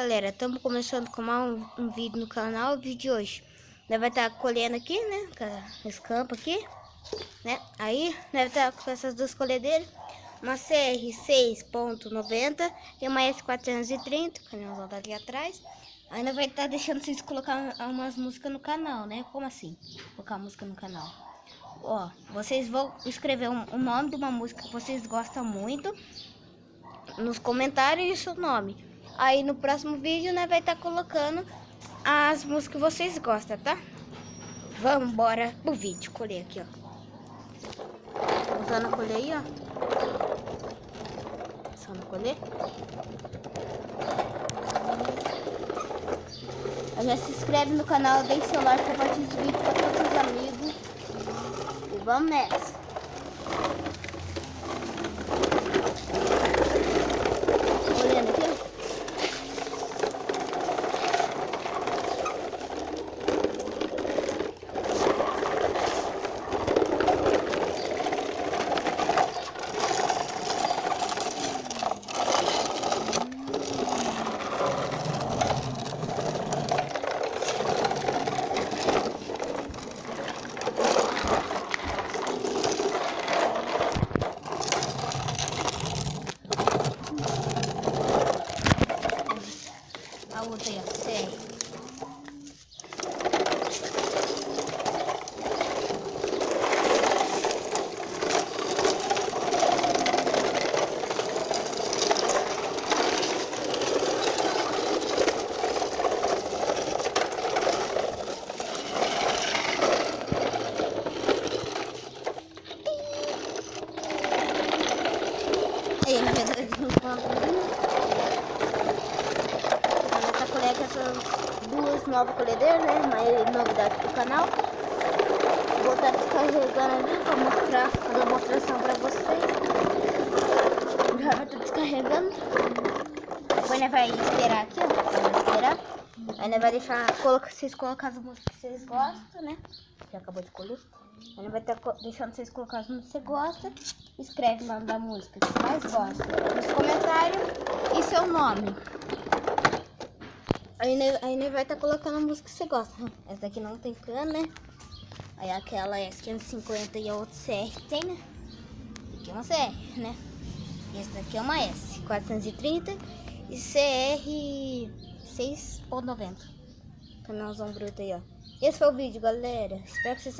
galera, estamos começando com mais um vídeo no canal. O vídeo de hoje nós vai estar colhendo aqui, né, com esse campo aqui, né, aí nós vai estar com essas duas colhedeiras, uma CR6.90 e uma S430, que nós vamos ali atrás. Aí nós vai estar deixando vocês colocar umas músicas no canal, né, como assim, colocar música no canal? Ó, vocês vão escrever o nome de uma música que vocês gostam muito nos comentários e o seu nome. Aí no próximo vídeo, né, vai estar colocando as músicas que vocês gostam, tá? Vamos embora pro vídeo. Colher aqui, ó. Usando a colher aí, ó. Só no colher. Já se inscreve no canal, deixa seu like, compartilha esse vídeo com todos os amigos. E vamos nessa. Olhando aqui, ó. A outra aí, ó, sério. Aí, na verdade, não falo. Essa colher com essas duas novas colhedeiras, né? Uma novidade pro canal. Vou estar descarregando ali para mostrar, fazer uma demonstração para vocês. Já vai estar descarregando. Depois né, vai esperar aqui, ó. Vai esperar. Aí né, vai deixar vocês colocar as músicas que vocês gostam, né? Já acabou de colher. Aí vai estar deixando vocês colocar as músicas que você gosta. Escreve o nome da música que você mais gosta nos comentários e seu nome. Aí vai estar colocando a música que você gosta. Essa daqui não tem cano, né? Aí aquela S550 e a outra CR tem, né? Aqui é uma CR, né? E essa daqui é uma S430 e CR 6.90. Caminhãozão bruto aí, ó. Esse foi o vídeo, galera. Espero que vocês